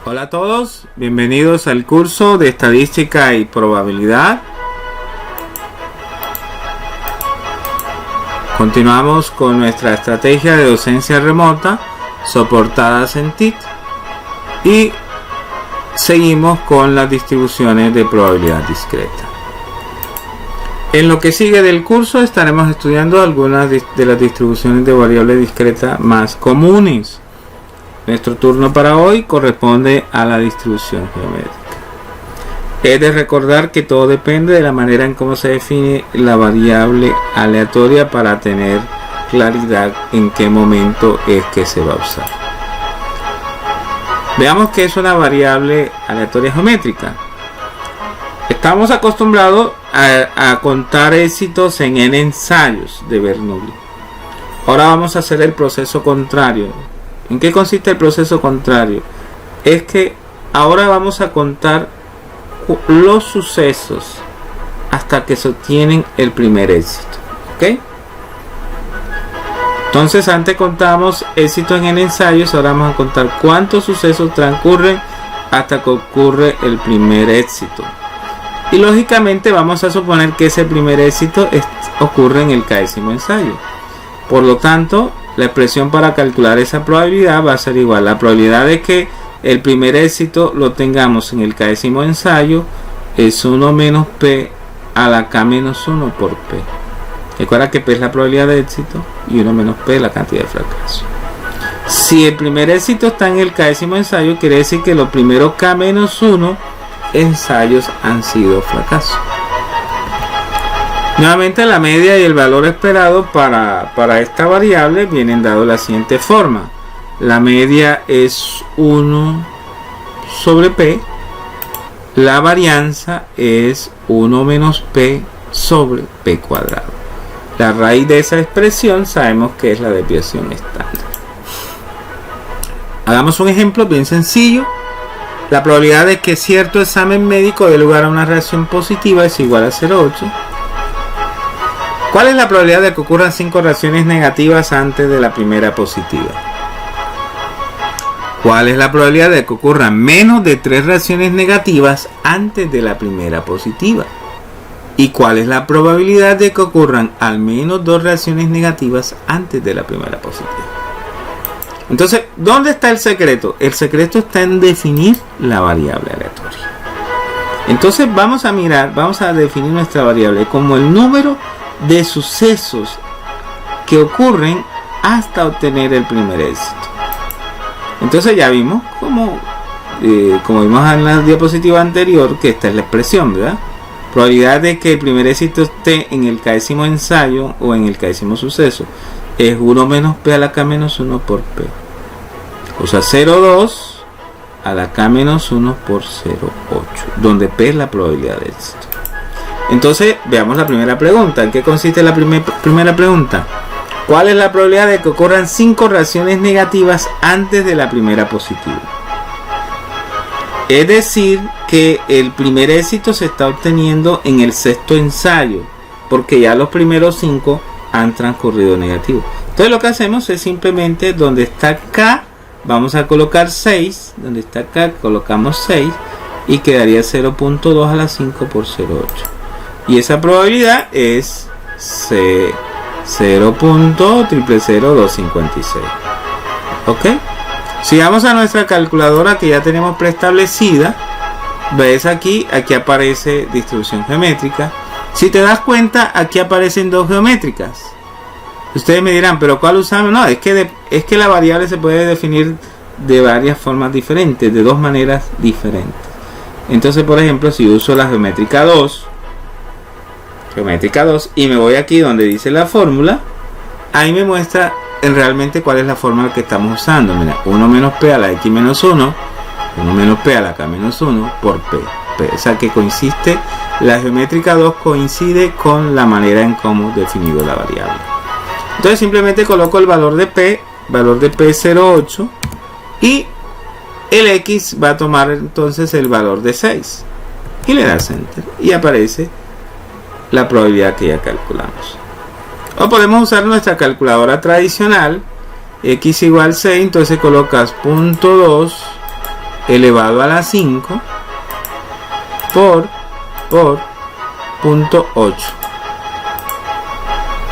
Hola a todos, bienvenidos al curso de Estadística y Probabilidad. Continuamos con nuestra estrategia de docencia remota soportadas en TIT y seguimos con las distribuciones de probabilidad discreta. En lo que sigue del curso estaremos estudiando algunas de las distribuciones de variable discreta más comunes. Nuestro turno para hoy corresponde a la distribución geométrica. Es de recordar que todo depende de la manera en cómo se define la variable aleatoria para tener claridad en qué momento es que se va a usar. Veamos qué es una variable aleatoria geométrica. Estamos acostumbrados a contar éxitos en n ensayos de Bernoulli. Ahora vamos a hacer el proceso contrario. ¿En qué consiste el proceso contrario? Es que ahora vamos a contar los sucesos hasta que se obtienen el primer éxito. ¿Ok? Entonces antes contamos éxitos en n ensayos, ahora vamos a contar cuántos sucesos transcurren hasta que ocurre el primer éxito. Y lógicamente vamos a suponer que ese primer éxito ocurre en el késimo ensayo. Por lo tanto, la expresión para calcular esa probabilidad va a ser igual. La probabilidad de que el primer éxito lo tengamos en el késimo ensayo es 1 menos p a la k menos 1 por p. Recuerda que p es la probabilidad de éxito y 1 menos p es la cantidad de fracaso. Si el primer éxito está en el késimo ensayo, quiere decir que los primeros k menos 1 ensayos han sido fracasos. Nuevamente la media y el valor esperado para esta variable vienen dados de la siguiente forma. La media es 1 sobre p. La varianza es 1 menos p sobre p cuadrado. La raíz de esa expresión sabemos que es la desviación estándar. Hagamos un ejemplo bien sencillo. La probabilidad de que cierto examen médico dé lugar a una reacción positiva es igual a 0,8. ¿Cuál es la probabilidad de que ocurran 5 reacciones negativas antes de la primera positiva? ¿Cuál es la probabilidad de que ocurran menos de 3 reacciones negativas antes de la primera positiva? ¿Y cuál es la probabilidad de que ocurran al menos 2 reacciones negativas antes de la primera positiva? Entonces, ¿dónde está el secreto? El secreto está en definir la variable aleatoria. Entonces vamos a definir nuestra variable como el número de sucesos que ocurren hasta obtener el primer éxito. Entonces ya vimos como vimos en la diapositiva anterior que esta es la expresión, ¿verdad? Probabilidad de que el primer éxito esté en el késimo ensayo o en el késimo suceso es 1 menos p a la k menos 1 por p. O sea, 0,2 a la k menos 1 por 0,8, donde p es la probabilidad de éxito. Entonces, veamos la primera pregunta. ¿En qué consiste la primera pregunta? ¿Cuál es la probabilidad de que ocurran 5 reacciones negativas antes de la primera positiva? Es decir, que el primer éxito se está obteniendo en el sexto ensayo, porque ya los primeros 5 han transcurrido negativos. Entonces, lo que hacemos es simplemente donde está K, vamos a colocar 6. Donde está K, colocamos 6 y quedaría 0.2 a la 5 por 0.8. Y esa probabilidad es 0.000256. ¿Ok? Si vamos a nuestra calculadora que ya tenemos preestablecida, ves aquí aparece distribución geométrica. Si te das cuenta, aquí aparecen dos geométricas. Ustedes me dirán, ¿pero cuál usamos? No, es que la variable se puede definir de varias formas diferentes, de dos maneras diferentes. Entonces, por ejemplo, si uso la geométrica 2 y me voy aquí donde dice la fórmula, ahí me muestra realmente cuál es la fórmula que estamos usando. Mira, 1 menos p a la x menos 1, 1 menos p a la k menos 1 por p. O sea que la geométrica 2 coincide con la manera en cómo hemos definido la variable. Entonces simplemente coloco el valor de p es 0,8 y el x va a tomar entonces el valor de 6 y le das enter y aparece la probabilidad que ya calculamos. O podemos usar nuestra calculadora tradicional, x igual 6, entonces colocas 0.2 elevado a la 5 por 0.8.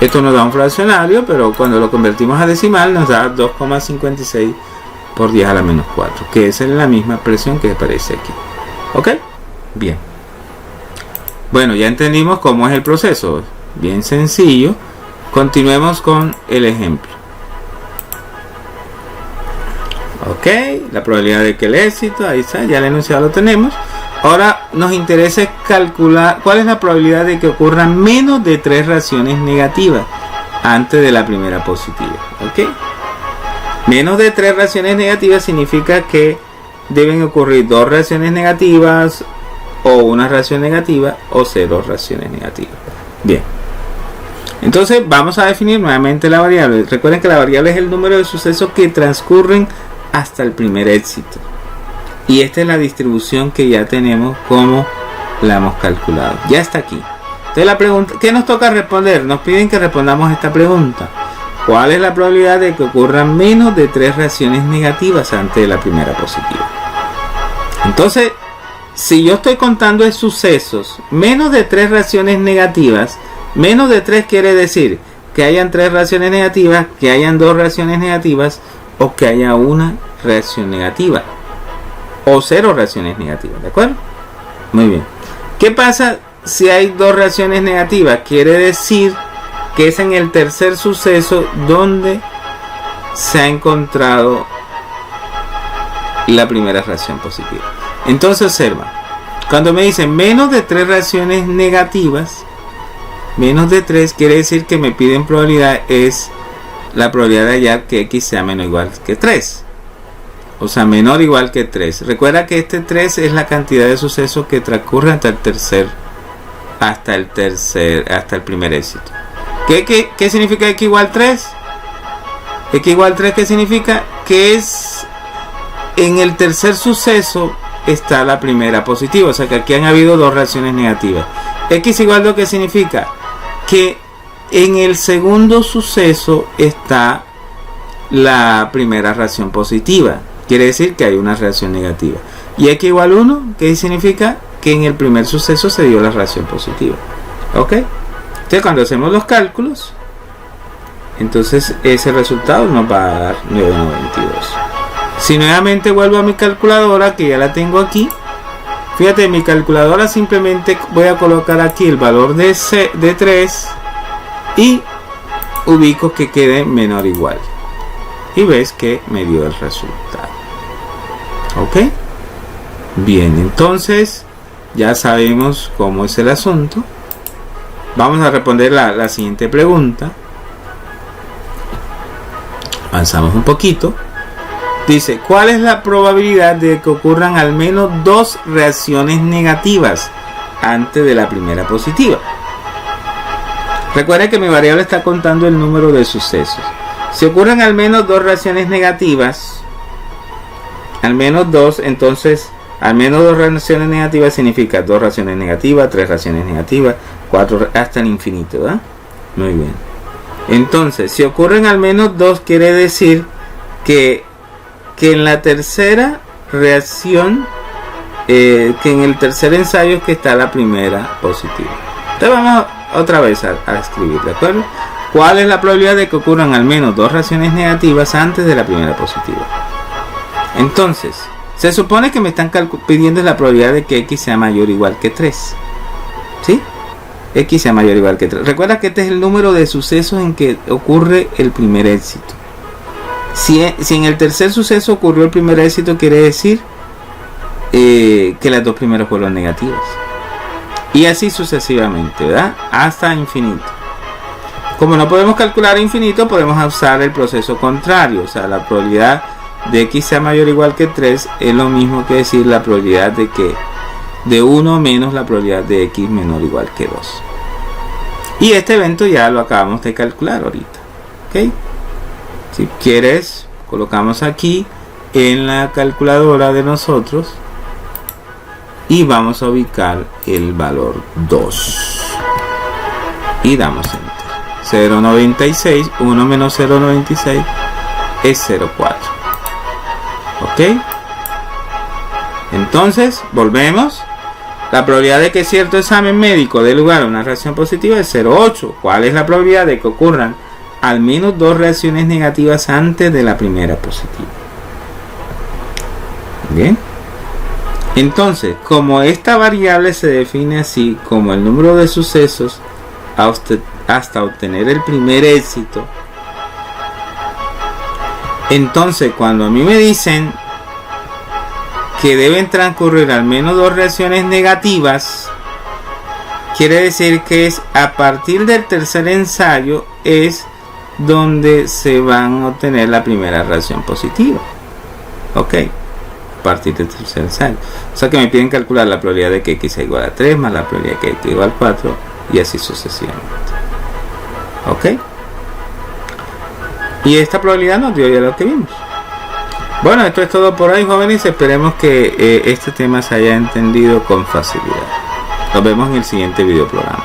Esto nos da un fraccionario, pero cuando lo convertimos a decimal nos da 2,56 por 10 a la menos 4, que es la misma expresión que aparece aquí. ¿Ok? Bien. Bueno, ya entendimos cómo es el proceso. Bien sencillo. Continuemos con el ejemplo. Ok, la probabilidad de que el éxito, ahí está, ya el enunciado lo tenemos. Ahora nos interesa calcular cuál es la probabilidad de que ocurran menos de 3 reacciones negativas antes de la primera positiva. Ok, menos de 3 reacciones negativas significa que deben ocurrir 2 reacciones negativas, o una reacción negativa, o 0 reacciones negativas. Bien, entonces vamos a definir nuevamente la variable. Recuerden que la variable es el número de sucesos que transcurren hasta el primer éxito. Y esta es la distribución que ya tenemos como la hemos calculado. Ya está aquí. Entonces la pregunta, ¿qué nos toca responder? Nos piden que respondamos esta pregunta. ¿Cuál es la probabilidad de que ocurran menos de 3 reacciones negativas antes de la primera positiva? Entonces, si yo estoy contando de sucesos, menos de 3 reacciones negativas, menos de 3 quiere decir que hayan 3 reacciones negativas, que hayan 2 reacciones negativas, o que haya una reacción negativa. O 0 reacciones negativas, ¿de acuerdo? Muy bien. ¿Qué pasa si hay 2 reacciones negativas? Quiere decir que es en el tercer suceso donde se ha encontrado la primera reacción positiva. Entonces observa, cuando me dicen menos de 3 reacciones negativas, menos de 3 quiere decir que me piden probabilidad, es la probabilidad de hallar que x sea menor o igual que 3. O sea, menor o igual que 3. Recuerda que este 3 es la cantidad de sucesos que transcurre hasta el primer éxito. ¿Qué significa x igual 3? X igual 3, ¿qué significa? Que es en el tercer suceso está la primera positiva. O sea que aquí han habido 2 reacciones negativas. X igual 2, ¿qué significa? Que en el segundo suceso está la primera reacción positiva. Quiere decir que hay una reacción negativa. Y x igual 1, ¿qué significa? Que en el primer suceso se dio la reacción positiva. ¿Ok? Entonces cuando hacemos los cálculos, entonces ese resultado nos va a dar 9,92. Si nuevamente vuelvo a mi calculadora, que ya la tengo aquí, fíjate, mi calculadora simplemente voy a colocar aquí el valor de 3 y ubico que quede menor o igual. Y ves que me dio el resultado. ¿Ok? Bien, entonces ya sabemos cómo es el asunto. Vamos a responder la siguiente pregunta. Avanzamos un poquito. Dice, ¿cuál es la probabilidad de que ocurran al menos 2 reacciones negativas antes de la primera positiva? Recuerda que mi variable está contando el número de sucesos. Si ocurren al menos 2 reacciones negativas, al menos 2, entonces al menos 2 reacciones negativas significa 2 reacciones negativas, 3 reacciones negativas, 4 hasta el infinito, ¿verdad? Muy bien. Entonces, si ocurren al menos 2, quiere decir que en la tercera reacción, que en el tercer ensayo es que está la primera positiva. Entonces vamos otra vez a escribir, ¿de acuerdo? ¿Cuál es la probabilidad de que ocurran al menos 2 reacciones negativas antes de la primera positiva? Entonces, se supone que me están pidiendo la probabilidad de que x sea mayor o igual que 3. ¿Sí? X sea mayor o igual que 3. Recuerda que este es el número de sucesos en que ocurre el primer éxito. Si en el tercer suceso ocurrió el primer éxito, quiere decir que las 2 primeras fueron negativas. Y así sucesivamente, ¿verdad? Hasta infinito. Como no podemos calcular infinito, podemos usar el proceso contrario. O sea, la probabilidad de x sea mayor o igual que 3 es lo mismo que decir la probabilidad de 1 menos la probabilidad de x menor o igual que 2. Y este evento ya lo acabamos de calcular ahorita. ¿Ok? Si quieres, colocamos aquí en la calculadora de nosotros y vamos a ubicar el valor 2. Y damos enter. 0,96, 1 menos 0,96 es 0,4. ¿Ok? Entonces, volvemos. La probabilidad de que cierto examen médico dé lugar a una reacción positiva es 0,8. ¿Cuál es la probabilidad de que ocurran al menos 2 reacciones negativas antes de la primera positiva? Bien. Entonces, como esta variable se define así como el número de sucesos hasta obtener el primer éxito, entonces cuando a mí me dicen que deben transcurrir al menos 2 reacciones negativas, quiere decir que es a partir del tercer ensayo es donde se van a obtener la primera reacción positiva. Ok, a partir del tercer ensayo. O sea que me piden calcular la probabilidad de que x sea igual a 3 más la probabilidad de que x igual a 4 y así sucesivamente. Ok, y esta probabilidad nos dio ya lo que vimos. Bueno, esto es todo por hoy, jóvenes. Esperemos que este tema se haya entendido con facilidad. Nos vemos en el siguiente video programa.